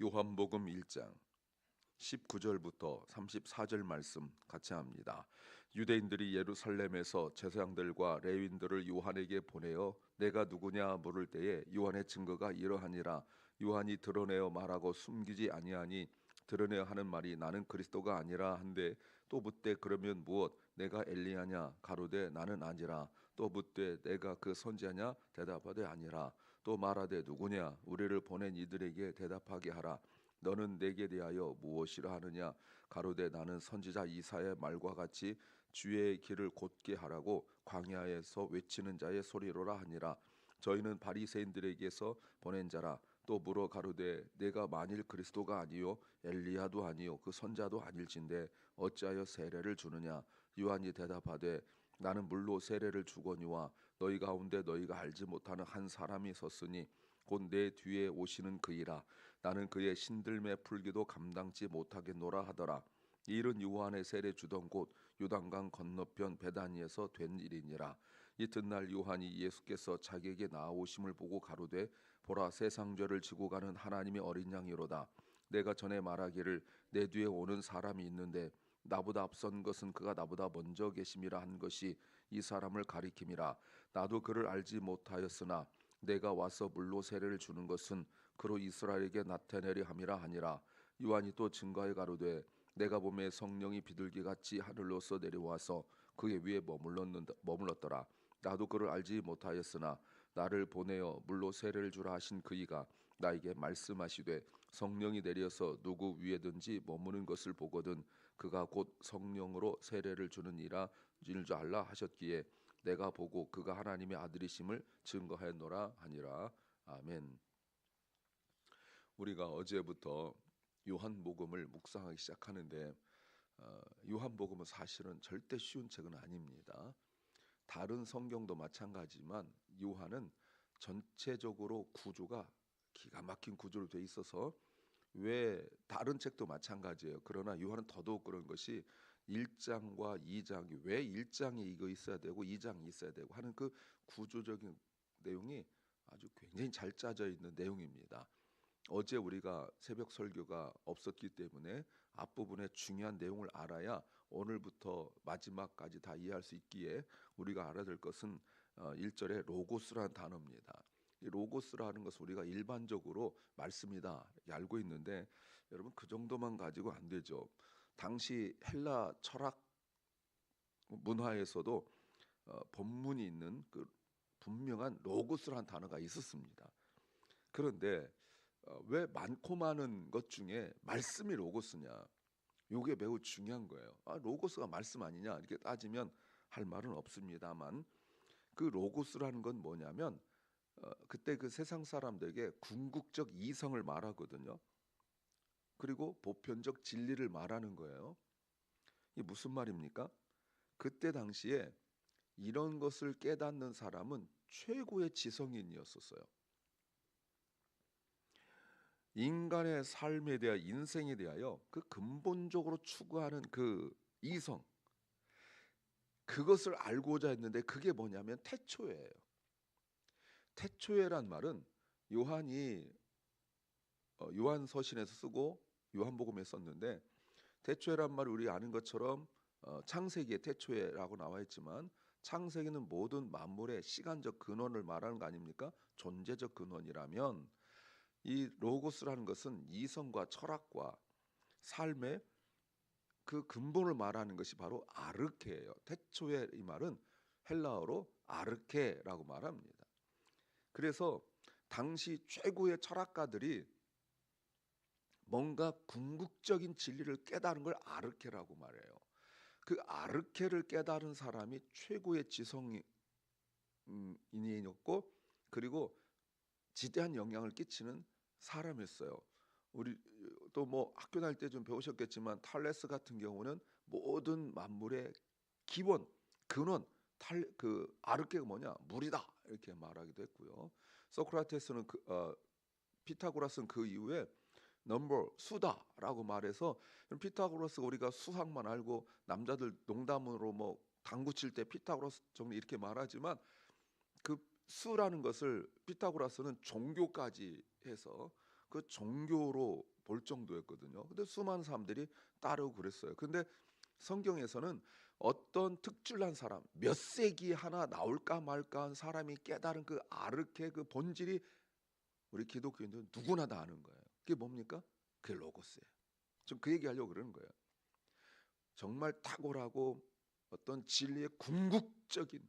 요한복음 1장 19절부터 34절 말씀 같이 합니다. 유대인들이 예루살렘에서 제사장들과 레위인들을 요한에게 보내어 내가 누구냐 물을 때에 요한의 증거가 이러하니라. 요한이 드러내어 말하고 숨기지 아니하니 드러내어 하는 말이 나는 그리스도가 아니라 한데, 또 묻되 그러면 무엇 내가 엘리야냐 가로되 나는 아니라. 또 묻되 내가 그 선지자냐 대답하되 아니라. 또 말하되 누구냐 우리를 보낸 이들에게 대답하게 하라. 너는 내게 대하여 무엇이라 하느냐 가로되 나는 선지자 이사야의 말과 같이 주의 길을 곧게 하라고 광야에서 외치는 자의 소리로라 하니라. 저희는 바리새인들에게서 보낸 자라. 또 물어 가로되 내가 만일 그리스도가 아니요 엘리야도 아니요 그 선자도 아닐진데 어찌하여 세례를 주느냐. 요한이 대답하되 나는 물로 세례를 주거니와 너희 가운데 너희가 알지 못하는 한 사람이 섰으니 곧 내 뒤에 오시는 그이라. 나는 그의 신들매 풀기도 감당치 못하겠노라 하더라. 이 일은 요한의 세례 주던 곳 요단강 건너편 베다니에서 된 일이니라. 이튿날 요한이 예수께서 자기에게 나아오심을 보고 가로되 보라, 세상 죄를 지고 가는 하나님의 어린 양이로다. 내가 전에 말하기를 내 뒤에 오는 사람이 있는데 나보다 앞선 것은 그가 나보다 먼저 계심이라 한 것이 이 사람을 가리킴이라. 나도 그를 알지 못하였으나 내가 와서 물로 세례를 주는 것은 그로 이스라엘에게 나타내려 함이라 하니라. 요한이 또 증거하여 가로되 내가 보매 성령이 비둘기같이 하늘로서 내려와서 그의 위에 머물렀더라. 나도 그를 알지 못하였으나 나를 보내어 물로 세례를 주라 하신 그이가 나에게 말씀하시되 성령이 내려서 누구 위에든지 머무는 것을 보거든 그가 곧 성령으로 세례를 주는 이라 줄 알라 하셨기에 내가 보고 그가 하나님의 아들이심을 증거하였노라 하니라. 아멘. 우리가 어제부터 요한복음을 묵상하기 시작하는데 요한복음은 사실은 절대 쉬운 책은 아닙니다. 다른 성경도 마찬가지지만 요한은 전체적으로 구조가 기가 막힌 구조로 돼 있어서, 왜 다른 책도 마찬가지예요. 그러나 요한은 더더욱 그런 것이 1장과 2장이 왜 1장에 이거 있어야 되고 2장이 있어야 되고 하는 그 구조적인 내용이 아주 굉장히 잘 짜져 있는 내용입니다. 어제 우리가 새벽 설교가 없었기 때문에 앞부분의 중요한 내용을 알아야 오늘부터 마지막까지 다 이해할 수 있기에 우리가 알아야 될 것은 1절에 로고스라는 단어입니다. 이 로고스라는 것은 우리가 일반적으로 말씀이다 알고 있는데, 여러분 그 정도만 가지고 안 되죠. 당시 헬라 철학 문화에서도 본문이 있는 그 분명한 로고스라는 단어가 있었습니다. 그런데 왜 많고 많은 것 중에 말씀이 로고스냐? 이게 매우 중요한 거예요. 로고스가 말씀 아니냐 이렇게 따지면 할 말은 없습니다만, 그 로고스라는 건 뭐냐면 그때 그 세상 사람들에게 궁극적 이성을 말하거든요. 그리고 보편적 진리를 말하는 거예요. 이게 무슨 말입니까? 그때 당시에 이런 것을 깨닫는 사람은 최고의 지성인이었었어요. 인간의 삶에 대하여, 인생에 대하여 그 근본적으로 추구하는 그 이성, 그것을 알고자 했는데 그게 뭐냐면 태초예요. 태초에란 말은 요한이 요한서신에서 쓰고 요한복음에 썼는데, 태초에란 말을 우리 아는 것처럼 창세기의 태초에라고 나와 있지만 창세기는 모든 만물의 시간적 근원을 말하는 거 아닙니까? 존재적 근원이라면 이 로고스라는 것은 이성과 철학과 삶의 그 근본을 말하는 것이 바로 아르케예요. 태초에 이 말은 헬라어로 아르케라고 말합니다. 그래서 당시 최고의 철학가들이 뭔가 궁극적인 진리를 깨달은 걸 아르케라고 말해요. 그 아르케를 깨달은 사람이 최고의 지성인이었고, 그리고 지대한 영향을 끼치는 사람이었어요. 우리 또 뭐 학교 다닐 때 좀 배우셨겠지만 탈레스 같은 경우는 모든 만물의 기본 근원 그 아르케가 뭐냐 물이다 이렇게 말하기도 했고요. 소크라테스는 피타고라스는 그 이후에 넘버 수다라고 말해서, 피타고라스가 우리가 수학만 알고 남자들 농담으로 뭐 당구 칠 때 피타고라스 정도 이렇게 말하지만 그 수라는 것을 피타고라스는 종교까지 해서 그 종교로 볼 정도였거든요. 근데 수많은 사람들이 따르고 그랬어요. 근데 성경에서는 어떤 특출난 사람, 몇 세기 하나 나올까 말까 한 사람이 깨달은 그 아르케 그 본질이 우리 기독교인들은 누구나 다 아는 거예요. 그게 뭡니까? 그게 로고스예요. 좀 그 얘기하려고 그러는 거예요. 정말 탁월하고 어떤 진리의 궁극적인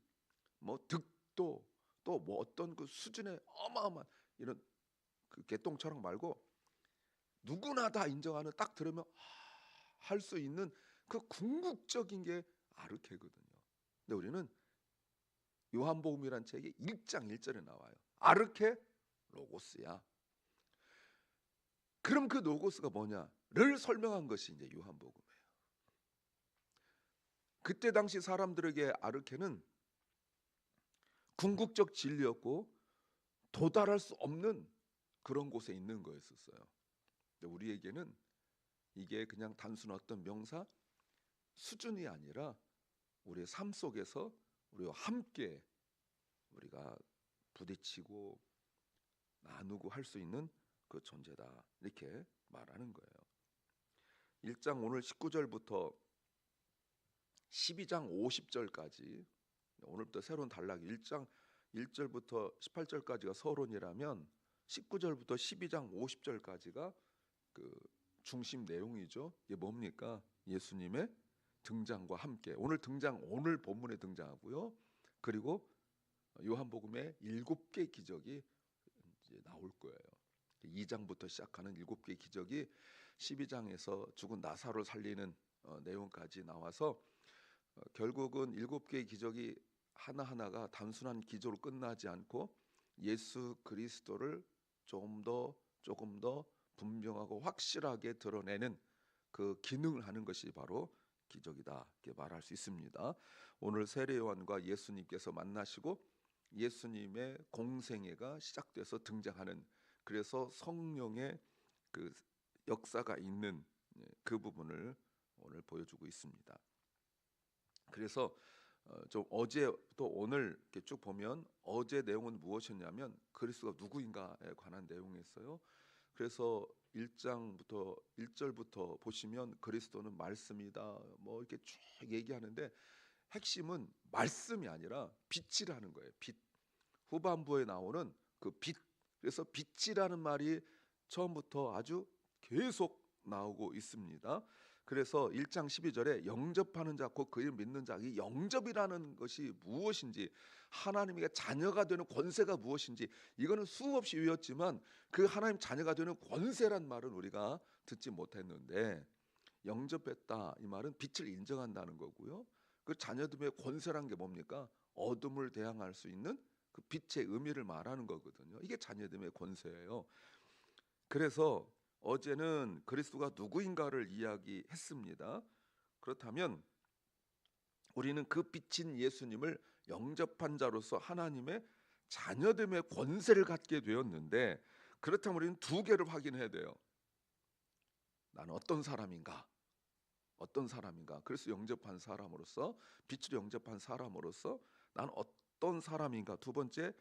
뭐 득도 또 뭐 어떤 그 수준의 어마어마한 이런 그 개똥 철학 말고 누구나 다 인정하는 딱 들으면 할 수 있는 그 궁극적인 게 아르케거든요. 근데 우리는 요한복음이란 책이 1장 1절에 나와요. 아르케 로고스야. 그럼 그 로고스가 뭐냐를 설명한 것이 이제 요한복음이에요. 그때 당시 사람들에게 아르케는 궁극적 진리였고 도달할 수 없는 그런 곳에 있는 거였었어요. 근데 우리에게는 이게 그냥 단순 어떤 명사 수준이 아니라 우리의 삶 속에서 우리와 함께 우리가 부딪히고 나누고 할 수 있는 그 존재다 이렇게 말하는 거예요. 1장 오늘 19절부터 12장 50절까지 오늘부터 새로운 단락이 1장 1절부터 18절까지가 서론이라면 19절부터 12장 50절까지가 그 중심 내용이죠. 이게 뭡니까? 예수님의 등장과 함께 오늘 본문에 등장하고요. 그리고 요한복음의 7개 기적이 이제 나올 거예요. 2장부터 시작하는 7개 기적이 12장에서 죽은 나사로를 살리는 내용까지 나와서 결국은 7개의 기적이 하나하나가 단순한 기적으로 끝나지 않고 예수 그리스도를 조금 더 분명하고 확실하게 드러내는 그 기능을 하는 것이 바로 기적이다 이렇게 말할 수 있습니다. 오늘 세례 요한과 예수님께서 만나시고 예수님의 공생애가 시작돼서 등장하는 그래서 성령의 그 역사가 있는 그 부분을 오늘 보여주고 있습니다. 그래서 좀 어제 또 오늘 이렇게 쭉 보면 어제 내용은 무엇이었냐면 그리스도가 누구인가에 관한 내용이었어요. 그래서 1장부터 1절부터 보시면 그리스도는 말씀이다 뭐 이렇게 쭉 얘기하는데 핵심은 말씀이 아니라 빛이라는 거예요. 빛. 후반부에 나오는 그 빛. 그래서 빛이라는 말이 처음부터 아주 계속 나오고 있습니다. 그래서 1장 12절에 영접하는 자 곧 그를 믿는 자 이 영접이라는 것이 무엇인지 하나님의 자녀가 되는 권세가 무엇인지 이거는 수없이 외웠지만 그 하나님 자녀가 되는 권세란 말은 우리가 듣지 못했는데 영접했다 이 말은 빛을 인정한다는 거고요. 그 자녀됨의 권세란 게 뭡니까? 어둠을 대항할 수 있는 그 빛의 의미를 말하는 거거든요. 이게 자녀됨의 권세예요. 그래서 어제는 그리스도가 누구인가를 이야기했습니다. 그렇다면 우리는 그 빛인 예수님을 영접한 자로서 하나님의 자녀됨의 권세를 갖게 되었는데 그렇다면 우리는 두 개를 확인해야 돼요. 나는 어떤 사람인가? 어떤 사람인가? 그래서 영접한 사람으로서 빛으로 영접한 사람으로서 나는 어떤 사람인가? 두 번째,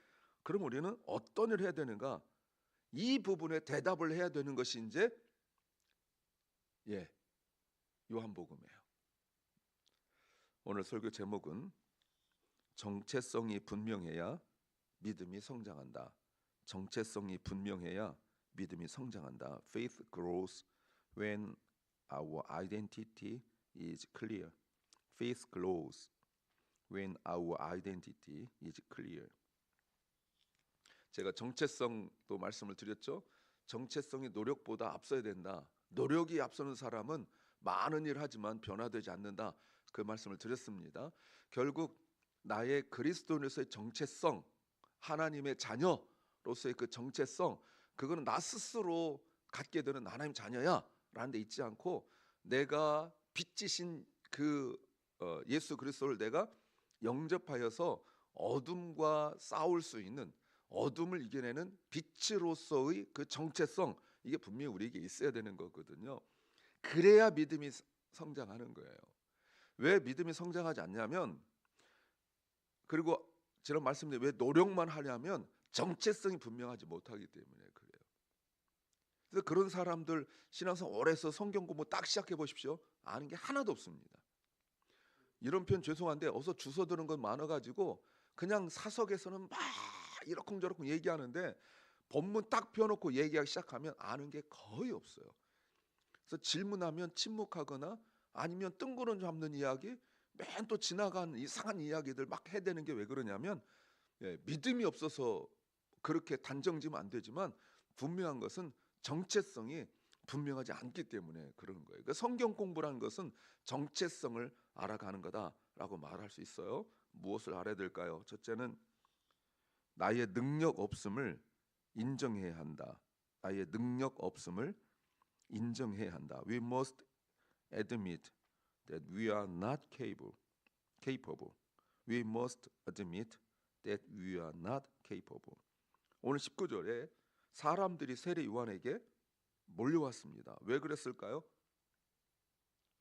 그럼 우리는 어떤 일을 해야 되는가? 이 부분에 대답을 해야 되는 것이 이제 요한복음이에요. 오늘 설교 제목은 정체성이 분명해야 믿음이 성장한다. 정체성이 분명해야 믿음이 성장한다. Faith grows when our identity is clear. Faith grows when our identity is clear. 제가 정체성도 말씀을 드렸죠. 정체성이 노력보다 앞서야 된다. 노력이 앞서는 사람은 많은 일을 하지만 변화되지 않는다. 그 말씀을 드렸습니다. 결국 나의 그리스도인으로서의 정체성, 하나님의 자녀로서의 그 정체성, 그거는 나 스스로 갖게 되는 하나님 자녀야 라는 데 있지 않고 내가 빛이신 그 예수 그리스도를 내가 영접하여서 어둠과 싸울 수 있는 어둠을 이겨내는 빛으로서의 그 정체성 이게 분명히 우리에게 있어야 되는 거거든요. 그래야 믿음이 성장하는 거예요. 왜 믿음이 성장하지 않냐면 그리고 제가 말씀드린 왜 노력만 하냐면 정체성이 분명하지 못하기 때문에 그래요. 그래서 그런 사람들 신앙생 오래 해서 성경 공부 딱 시작해 보십시오. 아는 게 하나도 없습니다. 이런 표현 죄송한데 어서 주워 들은 건 많아가지고 그냥 사석에서는 막 이러쿵저러쿵 얘기하는데 본문 딱 펴놓고 얘기하기 시작하면 아는 게 거의 없어요. 그래서 질문하면 침묵하거나 아니면 뜬구름 잡는 이야기, 맨 또 지나간 이상한 이야기들 막 해대는 게 왜 그러냐면 믿음이 없어서 그렇게 단정지면 안 되지만 분명한 것은 정체성이 분명하지 않기 때문에 그러는 거예요. 그러니까 성경 공부라는 것은 정체성을 알아가는 거다라고 말할 수 있어요. 무엇을 알아야 될까요? 첫째는 나의 능력 없음을 인정해야 한다. 나의 능력 없음을 인정해야 한다. We must admit that we are not capable. We must admit that we are not capable. 오늘 19절에 사람들이 세례 요한에게 몰려왔습니다. 왜 그랬을까요?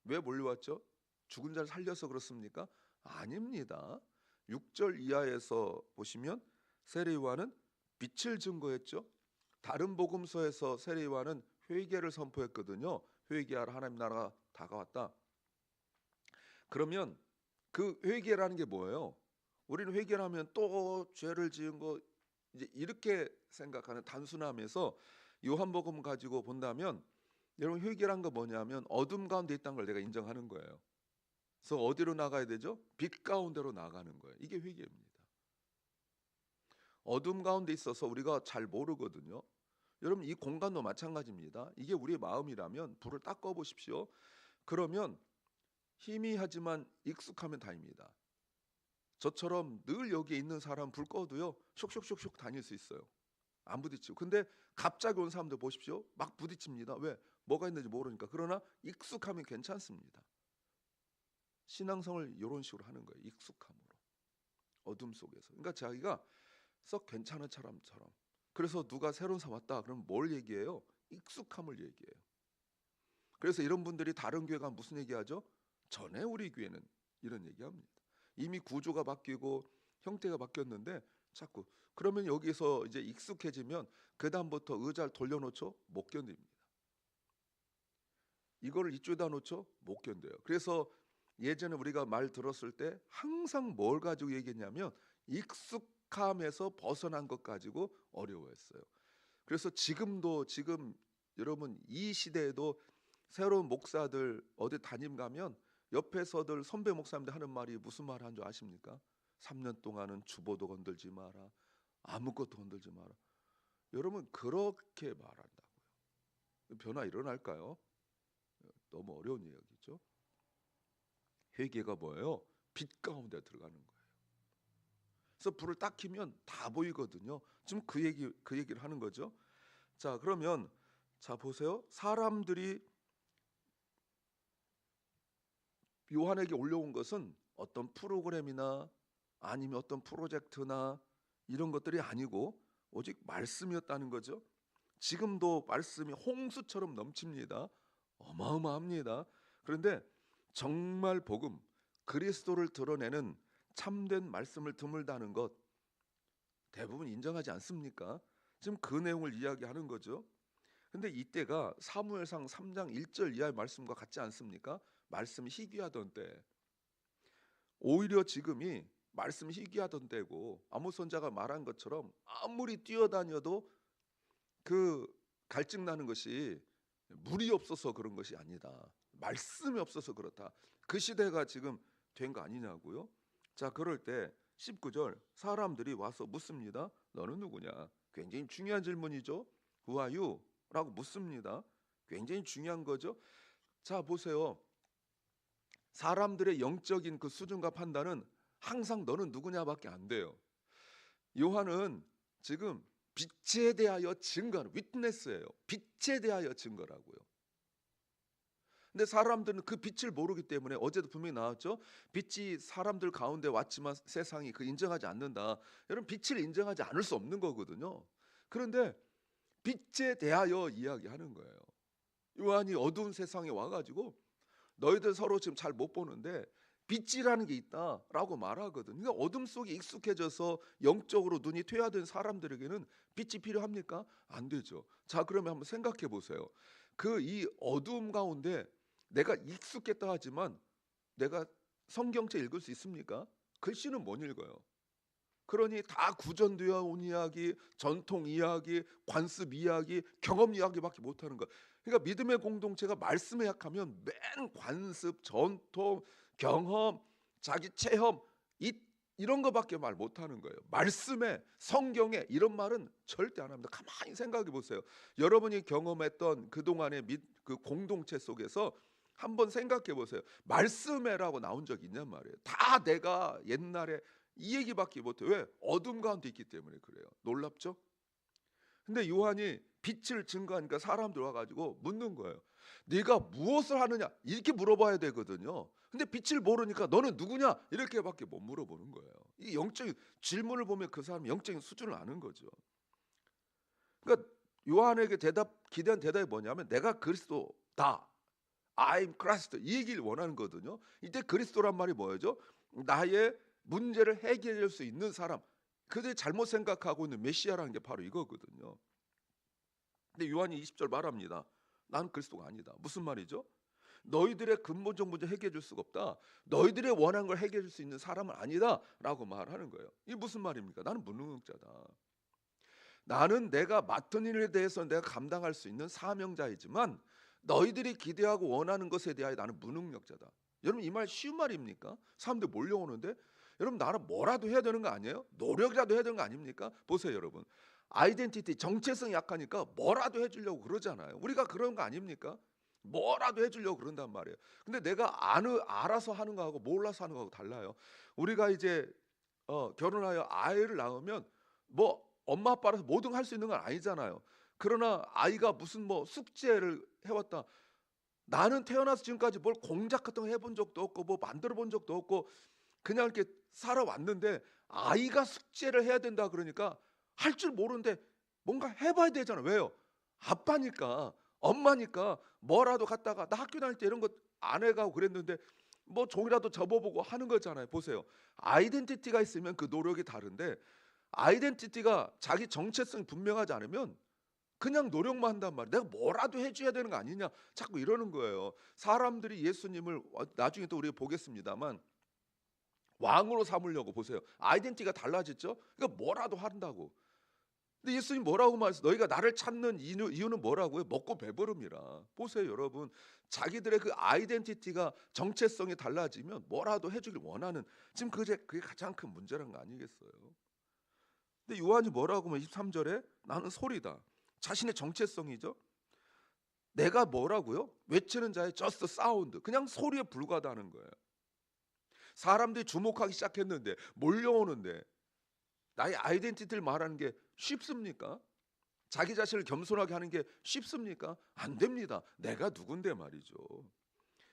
왜 몰려왔죠? 죽은 자를 살려서 그렇습니까? 아닙니다. 6절 이하에서 보시면 세례 요한은 빛을 증거했죠. 다른 복음서에서 세례 요한은 회개를 선포했거든요. 회개하라, 하나님 나라가 다가왔다. 그러면 그 회개라는 게 뭐예요? 우리는 회개를 하면 또 죄를 지은 거 이제 이렇게 생각하는 단순함에서 요한복음 가지고 본다면 여러분 회개란 거 뭐냐면 어둠 가운데 있다는 걸 내가 인정하는 거예요. 그래서 어디로 나가야 되죠? 빛 가운데로 나가는 거예요. 이게 회개입니다. 어둠 가운데 있어서 우리가 잘 모르거든요. 여러분 이 공간도 마찬가지입니다. 이게 우리의 마음이라면 불을 딱 꺼보십시오. 그러면 희미하지만 익숙하면 다입니다. 저처럼 늘 여기에 있는 사람 불 꺼도요 쇽쇽쇽쇽 다닐 수 있어요. 안 부딪히고. 근데 갑자기 온 사람들 보십시오. 막 부딪힙니다. 왜? 뭐가 있는지 모르니까. 그러나 익숙하면 괜찮습니다. 신앙성을 이런 식으로 하는 거예요. 익숙함으로. 어둠 속에서. 그러니까 자기가 썩 괜찮은 사람처럼. 그래서 누가 새로운 사람 왔다 그러면 뭘 얘기해요? 익숙함을 얘기해요. 그래서 이런 분들이 다른 교회가 무슨 얘기하죠? 전에 우리 교회는 이런 얘기합니다. 이미 구조가 바뀌고 형태가 바뀌었는데 자꾸 그러면 여기서 이제 익숙해지면 그 다음부터 의자를 돌려놓죠? 못 견딥니다. 이거를 이쪽에다 놓죠? 못 견뎌요. 그래서 예전에 우리가 말 들었을 때 항상 뭘 가지고 얘기했냐면 익숙함에서 벗어난 것 가지고 어려워했어요. 그래서 지금 여러분 이 시대에도 새로운 목사들 어디 담임 가면 옆에서들 선배 목사님들 하는 말이 무슨 말 하는 줄 아십니까? 3년 동안은 주보도 건들지 마라. 아무것도 건들지 마라. 여러분 그렇게 말한다고요. 변화 일어날까요? 너무 어려운 이야기죠. 회개가 뭐예요? 빛 가운데 들어가는 거예요. 그래서 불을 딱 켜면 다 보이거든요. 지금 그 얘기를 하는 거죠. 자, 그러면 자 보세요. 사람들이 요한에게 올려온 것은 어떤 프로그램이나 아니면 어떤 프로젝트나 이런 것들이 아니고 오직 말씀이었다는 거죠. 지금도 말씀이 홍수처럼 넘칩니다. 어마어마합니다. 그런데 정말 복음, 그리스도를 드러내는 참된 말씀을 드물다는 것 대부분 인정하지 않습니까? 지금 그 내용을 이야기하는 거죠. 근데 이때가 사무엘상 3장 1절 이하의 말씀과 같지 않습니까? 말씀이 희귀하던 때. 오히려 지금이 말씀이 희귀하던 때고 아모스 선지자가 말한 것처럼 아무리 뛰어다녀도 그 갈증 나는 것이 물이 없어서 그런 것이 아니다. 말씀이 없어서 그렇다. 그 시대가 지금 된 거 아니냐고요? 자, 그럴 때 19절 사람들이 와서 묻습니다. 너는 누구냐? 굉장히 중요한 질문이죠. Who are you? 라고 묻습니다. 굉장히 중요한 거죠. 자, 보세요. 사람들의 영적인 그 수준과 판단은 항상 너는 누구냐밖에 안 돼요. 요한은 지금 빛에 대하여 증거하는 위트네스예요. 빛에 대하여 증거라고요. 근데 사람들은 그 빛을 모르기 때문에 어제도 분명히 나왔죠. 빛이 사람들 가운데 왔지만 세상이 그 인정하지 않는다. 여러분 빛을 인정하지 않을 수 없는 거거든요. 그런데 빛에 대하여 이야기하는 거예요. 요한이 어두운 세상에 와가지고 너희들 서로 지금 잘 못 보는데 빛이라는 게 있다라고 말하거든. 그러니까 어둠 속에 익숙해져서 영적으로 눈이 퇴화된 사람들에게는 빛이 필요합니까? 안 되죠. 자, 그러면 한번 생각해 보세요. 그 이 어두움 가운데 내가 익숙했다 하지만 내가 성경책 읽을 수 있습니까? 글씨는 못 읽어요. 그러니 다 구전되어 온 이야기, 전통 이야기, 관습 이야기, 경험 이야기밖에 못하는 거야. 그러니까 믿음의 공동체가 말씀에 약하면 맨 관습, 전통, 경험, 자기 체험 이런 거밖에 말 못하는 거예요. 말씀에, 성경에 이런 말은 절대 안 합니다. 가만히 생각해 보세요. 여러분이 경험했던 그동안의 그 공동체 속에서 한번 생각해 보세요. 말씀에라고 나온 적 있냔 말이에요. 다 내가 옛날에 이 얘기밖에 못해. 왜? 어둠 가운데 있기 때문에 그래요. 놀랍죠? 근데 요한이 빛을 증거하니까 사람들 와가지고 묻는 거예요. 네가 무엇을 하느냐? 이렇게 물어봐야 되거든요. 근데 빛을 모르니까 너는 누구냐? 이렇게밖에 못 물어보는 거예요. 이 영적인 질문을 보면 그 사람 영적인 수준을 아는 거죠. 그러니까 요한에게 기대한 대답이 뭐냐면 내가 그리스도다. I'm Christ 이 얘기를 원하는 거거든요. 이때 그리스도란 말이 뭐죠? 나의 문제를 해결할 수 있는 사람. 그들이 잘못 생각하고 있는 메시아라는 게 바로 이거거든요. 근데 요한이 20절 말합니다. 난 그리스도가 아니다. 무슨 말이죠? 너희들의 근본적 문제 해결해 줄 수가 없다. 너희들의 원하는 걸 해결해 줄 수 있는 사람은 아니다 라고 말하는 거예요. 이게 무슨 말입니까? 나는 무능력자다. 나는 내가 맡은 일에 대해서 내가 감당할 수 있는 사명자이지만 너희들이 기대하고 원하는 것에 대하여 나는 무능력자다. 여러분 이 말 쉬운 말입니까? 사람들 몰려오는데 여러분 나는 뭐라도 해야 되는 거 아니에요? 노력이라도 해야 되는 거 아닙니까? 보세요 여러분. 아이덴티티 정체성이 약하니까 뭐라도 해주려고 그러잖아요. 우리가 그런 거 아닙니까? 뭐라도 해주려고 그런단 말이에요. 근데 내가 알아서 하는 거하고 몰라서 하는 거하고 달라요. 우리가 이제 결혼하여 아이를 낳으면 뭐 엄마 아빠라서 뭐든 할 수 있는 건 아니잖아요. 그러나 아이가 무슨 뭐 숙제를 해왔다. 나는 태어나서 지금까지 뭘 공작 같은 거 해본 적도 없고 뭐 만들어 본 적도 없고 그냥 이렇게 살아왔는데 아이가 숙제를 해야 된다 그러니까 할 줄 모르는데 뭔가 해봐야 되잖아요. 왜요? 아빠니까 엄마니까 뭐라도 갖다가 나 학교 다닐 때 이런 거 안 해가고 그랬는데 뭐 종이라도 접어보고 하는 거잖아요. 보세요. 아이덴티티가 있으면 그 노력이 다른데 아이덴티티가 자기 정체성이 분명하지 않으면 그냥 노력만 한단 말이야. 내가 뭐라도 해줘야 되는 거 아니냐 자꾸 이러는 거예요. 사람들이 예수님을 나중에 또 우리가 보겠습니다만 왕으로 삼으려고 보세요. 아이덴티티가 달라졌죠. 그러니까 뭐라도 한다고. 근데 예수님 뭐라고 말했어요? 너희가 나를 찾는 이유는 뭐라고요? 먹고 배부름이라. 보세요 여러분. 자기들의 그 아이덴티티가 정체성이 달라지면 뭐라도 해주길 원하는 지금 그게 가장 큰 문제란 거 아니겠어요? 근데 요한이 뭐라고 하면 23절에 나는 소리다. 자신의 정체성이죠. 내가 뭐라고요? 외치는 자의 just sound. 그냥 소리에 불과하다는 거예요. 사람들이 주목하기 시작했는데 몰려오는데 나의 아이덴티티를 말하는 게 쉽습니까? 자기 자신을 겸손하게 하는 게 쉽습니까? 안 됩니다. 내가 누군데 말이죠.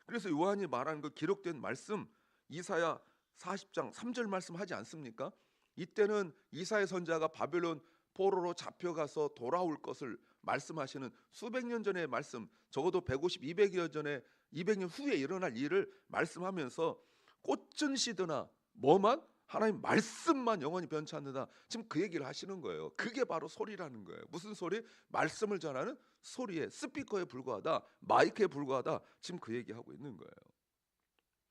그래서 요한이 말하는 그 기록된 말씀 이사야 40장 3절 말씀하지 않습니까? 이때는 이사야 선지자가 바벨론 포로로 잡혀가서 돌아올 것을 말씀하시는 수백 년 전의 말씀, 적어도 150, 200여 전에 200년 후에 일어날 일을 말씀하면서 꽃은 시드나 뭐만 하나님 말씀만 영원히 변치 않는다. 지금 그 얘기를 하시는 거예요. 그게 바로 소리라는 거예요. 무슨 소리? 말씀을 전하는 소리에 스피커에 불과하다. 마이크에 불과하다. 지금 그 얘기하고 있는 거예요.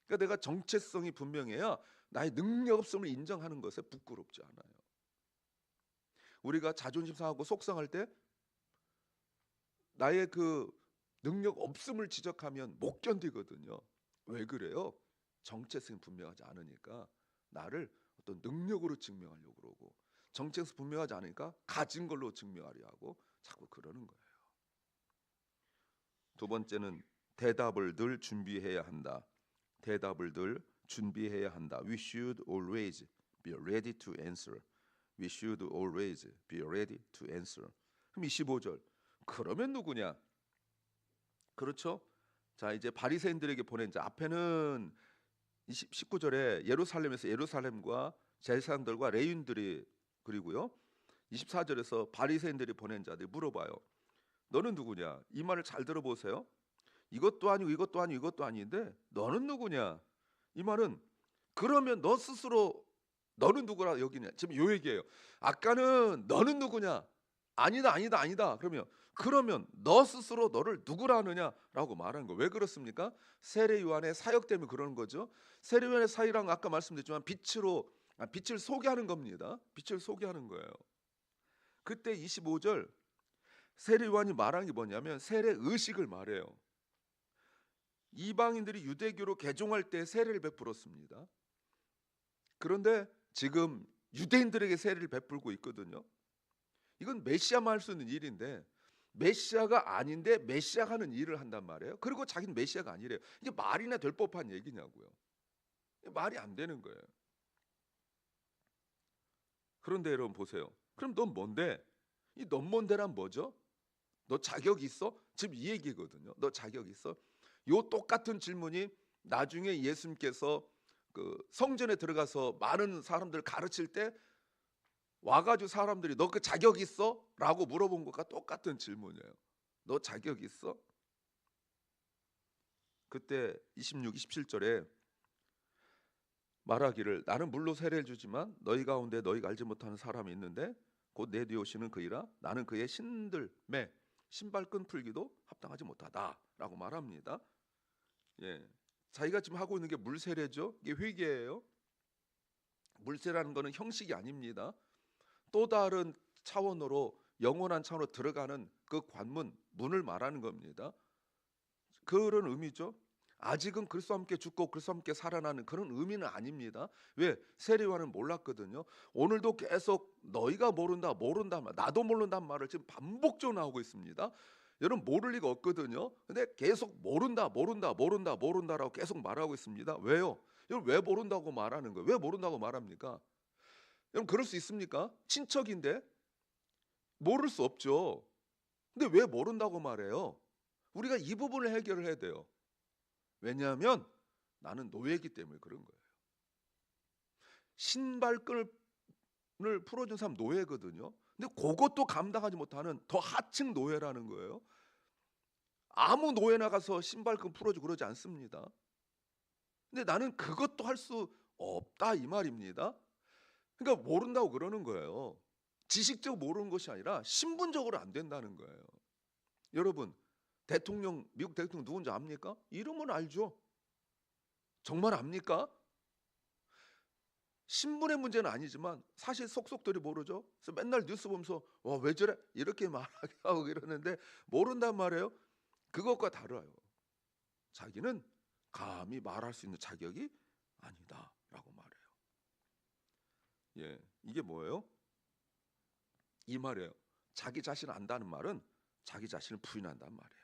그러니까 내가 정체성이 분명해야 나의 능력 없음을 인정하는 것에 부끄럽지 않아요. 우리가 자존심 상하고 속상할 때 나의 그 능력 없음을 지적하면 못 견디거든요. 왜 그래요? 정체성이 분명하지 않으니까 나를 어떤 능력으로 증명하려고 그러고 정체성이 분명하지 않으니까 가진 걸로 증명하려 하고 자꾸 그러는 거예요. 두 번째는 대답을 늘 준비해야 한다. 대답을 늘 준비해야 한다. We should always be ready to answer. We should always be ready to answer. 그럼 25절. 그러면 누구냐? 그렇죠? 자, 이제 바리새인들에게 보낸 자 앞에는 19절에 예루살렘과 제사장들과 레위인들이 그리고요. 24절에서 바리새인들이 보낸 자들이 물어봐요. 너는 누구냐? 이 말을 잘 들어보세요. 이것도 아니고 이것도 아니고 이것도 아닌데 너는 누구냐? 이 말은 그러면 너 스스로 너는 누구라 여기냐. 지금 요 얘기예요. 아까는 너는 누구냐? 아니다, 아니다, 아니다. 그러면 너 스스로 너를 누구라 하느냐라고 말하는 거예요. 왜 그렇습니까? 세례 요한의 사역 때문에 그러는 거죠. 세례 요한의 사역이란 아까 말씀드렸지만 빛을 소개하는 겁니다. 빛을 소개하는 거예요. 그때 25절 세례 요한이 말하는 게 뭐냐면 세례 의식을 말해요. 이방인들이 유대교로 개종할 때 세례를 베풀었습니다. 그런데 지금 유대인들에게 세례를 베풀고 있거든요. 이건 메시아만 할 수 있는 일인데 메시아가 아닌데 메시아가 하는 일을 한단 말이에요. 그리고 자기는 메시아가 아니래요. 이게 말이나 될 법한 얘기냐고요. 말이 안 되는 거예요. 그런데 여러분 보세요. 그럼 넌 뭔데? 이 넌 뭔데란 뭐죠? 너 자격 있어? 지금 이 얘기거든요. 너 자격 있어? 요 똑같은 질문이 나중에 예수님께서 그 성전에 들어가서 많은 사람들 가르칠 때 와가지고 사람들이 너 그 자격 있어? 라고 물어본 것과 똑같은 질문이에요. 너 자격 있어? 그때 26, 27절에 말하기를 나는 물로 세례를 주지만 너희 가운데 너희가 알지 못하는 사람이 있는데 곧 내 뒤에 오시는 그이라 나는 그의 신들매 신발끈 풀기도 합당하지 못하다라고 말합니다. 예, 자기가 지금 하고 있는 게 물세례죠. 이게 회개예요. 물세라는 거는 형식이 아닙니다. 또 다른 차원으로 영원한 차원으로 들어가는 그 관문 문을 말하는 겁니다. 그런 의미죠. 아직은 그리스도와 함께 죽고 그리스도와 함께 살아나는 그런 의미는 아닙니다. 왜? 세례요한은 몰랐거든요. 오늘도 계속 너희가 모른다 모른다 나도 모른다는 말을 지금 반복적으로 나오고 있습니다. 여러분 모를 리가 없거든요. 근데 계속 모른다라고 계속 말하고 있습니다. 왜요? 여러분 왜 모른다고 말하는 거예요? 왜 모른다고 말합니까? 여러분 그럴 수 있습니까? 친척인데 모를 수 없죠. 근데 왜 모른다고 말해요? 우리가 이 부분을 해결을 해야 돼요. 왜냐하면 나는 노예이기 때문에 그런 거예요. 신발끈을 풀어준 사람 노예거든요. 근데 그것도 감당하지 못하는 더 하층 노예라는 거예요. 아무 노예나 가서 신발끈 풀어주고 그러지 않습니다. 근데 나는 그것도 할 수 없다 이 말입니다. 그러니까 모른다고 그러는 거예요. 지식적으로 모르는 것이 아니라 신분적으로 안 된다는 거예요. 여러분 미국 대통령 누군지 압니까? 이름은 알죠. 정말 압니까? 신분의 문제는 아니지만 사실 속속들이 모르죠. 그래서 맨날 뉴스 보면서 와, 왜 저래? 이렇게 말하게 하고 이러는데 모른단 말이에요. 그것과 달라요. 자기는 감히 말할 수 있는 자격이 아니다라고 말해요. 예, 이게 뭐예요? 이 말이에요. 자기 자신을 안다는 말은 자기 자신을 부인한단 말이에요.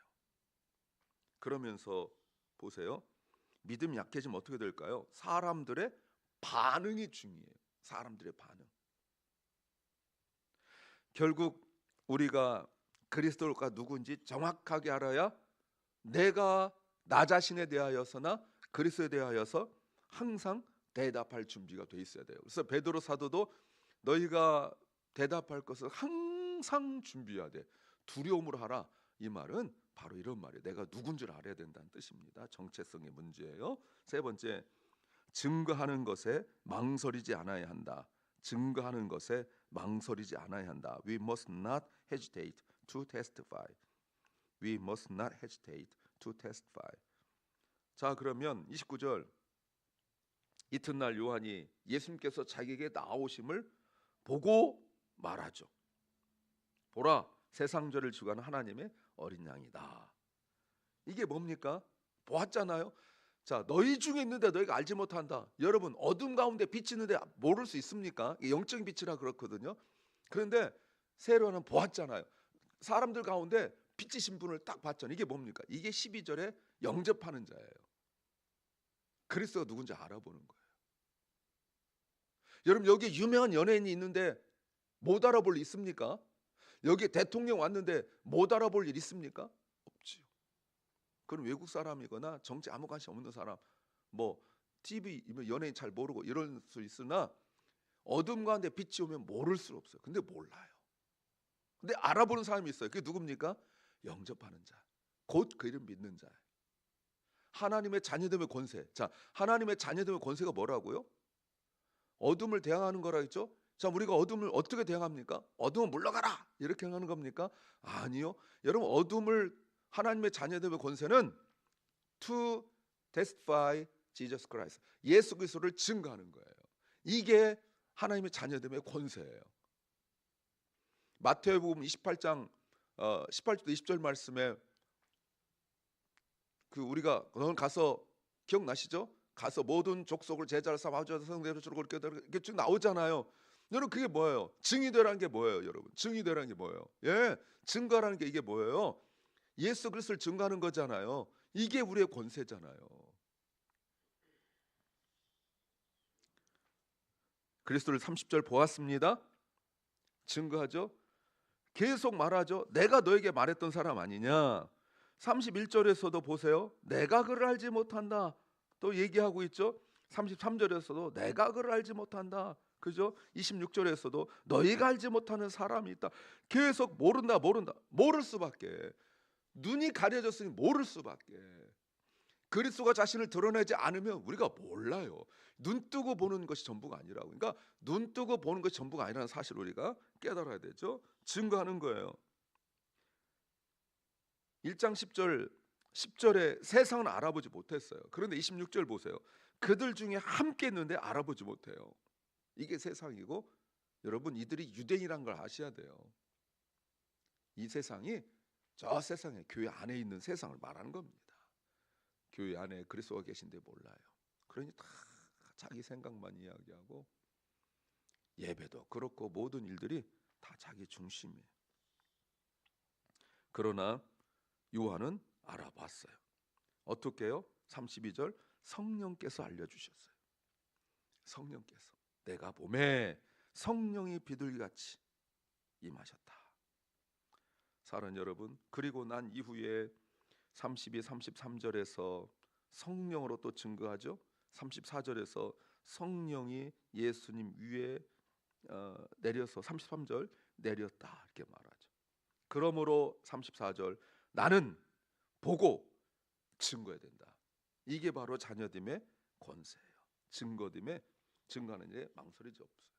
그러면서 보세요. 믿음이 약해지면 어떻게 될까요? 사람들의 반응이 중요해요. 사람들의 반응. 결국 우리가 그리스도가 누구인지 정확하게 알아야 내가 나 자신에 대하여서나 그리스도에 대하여서 항상 대답할 준비가 돼 있어야 돼요. 그래서 베드로 사도도 너희가 대답할 것을 항상 준비해야 돼. 두려움으로 하라. 이 말은 바로 이런 말이에요. 내가 누군지를 알아야 된다는 뜻입니다. 정체성의 문제예요. 세 번째, 증거하는 것에 망설이지 않아야 한다. 증거하는 것에 망설이지 않아야 한다. We must not hesitate to testify. We must not hesitate to testify. 자, 그러면 29절 이튿날 요한이 예수님께서 자기에게 나오심을 보고 말하죠. 보라, 세상 죄를 지고 가는 하나님의 어린 양이다. 이게 뭡니까? 보았잖아요. 자, 너희 중에 있는데 너희가 알지 못한다. 여러분 어둠 가운데 빛이 있는데 모를 수 있습니까? 영적인 빛이라 그렇거든요. 그런데 세례요한은 보았잖아요. 사람들 가운데 빛이신 분을 딱 봤잖아요. 이게 뭡니까? 이게 12절에 영접하는 자예요. 그리스도가 누군지 알아보는 거예요. 여러분 여기 유명한 연예인이 있는데 못 알아볼 일 있습니까? 여기 대통령 왔는데 못 알아볼 일 있습니까? 없지요. 그건 외국 사람이거나 정치 아무 관심 없는 사람, 뭐 TV 연예인 잘 모르고 이럴 수 있으나 어둠 가운데 빛이 오면 모를 수 없어요. 근데 몰라요. 근데 알아보는 사람이 있어요. 그게 누굽니까? 영접하는 자. 곧 그 이름 믿는 자예요. 하나님의 자녀됨의 권세. 자, 하나님의 자녀됨의 권세가 뭐라고요? 어둠을 대항하는 거라 했죠? 자, 우리가 어둠을 어떻게 대항합니까? 어둠은 물러가라! 이렇게 하는 겁니까? 아니요. 여러분, 어둠을 하나님의 자녀됨의 권세는 to testify Jesus Christ. 예수 그리스도를 증거하는 거예요. 이게 하나님의 자녀됨의 권세예요. 마태복음 28장 18절 20절 말씀에 그 우리가 너는 가서 기억나시죠? 가서 모든 족속을 제자로 삼아 아버지와 성령으로 주로 이렇게 쭉 나오잖아요. 여러분 그게 뭐예요? 증이 되라는 게 뭐예요, 여러분? 증이 되라는 게 뭐예요? 예, 증거라는 게 이게 뭐예요? 예수 그리스도를 증거하는 거잖아요. 이게 우리의 권세잖아요. 그리스도를 30절 보았습니다. 증거하죠. 계속 말하죠. 내가 너에게 말했던 사람 아니냐. 31절에서도 보세요. 내가 그를 알지 못한다. 또 얘기하고 있죠. 33절에서도 내가 그를 알지 못한다. 그죠? 26절에서도 너희가 알지 못하는 사람이 있다. 계속 모른다. 모를 수밖에. 눈이 가려졌으니 모를 수밖에. 그리스도가 자신을 드러내지 않으면 우리가 몰라요. 눈 뜨고 보는 것이 전부가 아니라고. 그러니까 눈 뜨고 보는 것이 전부가 아니라는 사실을 우리가 깨달아야 되죠. 증거하는 거예요. 1장 10절에 세상은 알아보지 못했어요. 그런데 26절 보세요. 그들 중에 함께 있는데 알아보지 못해요. 이게 세상이고 여러분 이들이 유대인이란 걸 아셔야 돼요. 이 세상이 저 세상에 교회 안에 있는 세상을 말하는 겁니다. 교회 안에 그리스도가 계신데 몰라요. 그러니 다 자기 생각만 이야기하고 예배도 그렇고 모든 일들이 다 자기 중심이에요. 그러나 요한은 알아봤어요. 어떻게요? 32절 성령께서 알려주셨어요. 성령께서 내가 봄에 성령이 비둘기같이 임하셨다. 사랑하는 여러분, 그리고 난 이후에 32, 33절에서 성령으로 또 증거하죠. 34절에서 성령이 예수님 위에 내려서 33절 내렸다 이렇게 말하죠. 그러므로 34절 나는 보고 증거해야 된다. 이게 바로 자녀됨의 권세예요. 증거됨의 증거하는 일에 망설이지 없어요.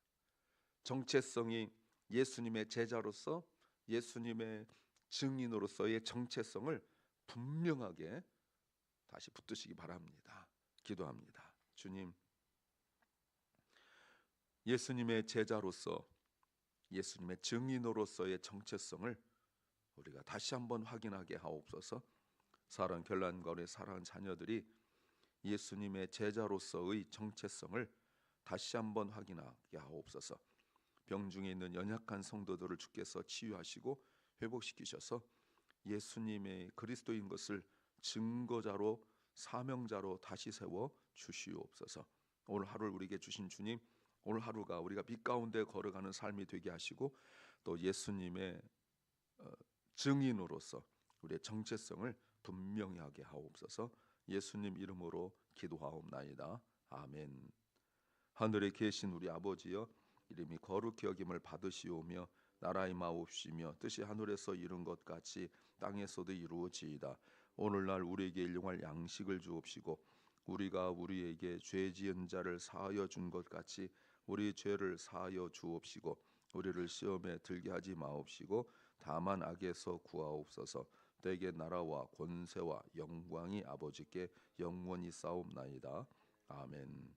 정체성이 예수님의 제자로서 예수님의 증인으로서의 정체성을 분명하게 다시 붙드시기 바랍니다. 기도합니다. 주님, 예수님의 제자로서 예수님의 증인으로서의 정체성을 우리가 다시 한번 확인하게 하옵소서. 사랑 결란과 우리 사랑하는 자녀들이 예수님의 제자로서의 정체성을 다시 한번 확인하게 하옵소서. 병중에 있는 연약한 성도들을 주께서 치유하시고 회복시키셔서 예수님의 그리스도인 것을 증거자로 사명자로 다시 세워 주시옵소서. 오늘 하루를 우리에게 주신 주님, 오늘 하루가 우리가 빛 가운데 걸어가는 삶이 되게 하시고 또 예수님의 증인으로서 우리의 정체성을 분명히 하게 하옵소서. 예수님 이름으로 기도하옵나이다. 아멘. 하늘에 계신 우리 아버지여, 이름이 거룩히 여김을 받으시오며 나라의 마옵시며 뜻이 하늘에서 이룬 것 같이 땅에서도 이루어지이다. 오늘날 우리에게 일용할 양식을 주옵시고 우리가 우리에게 죄 지은 자를 사하여 준 것 같이 우리 죄를 사하여 주옵시고 우리를 시험에 들게 하지 마옵시고 다만 악에서 구하옵소서. 대개 나라와 권세와 영광이 아버지께 영원히 싸움나이다. 아멘.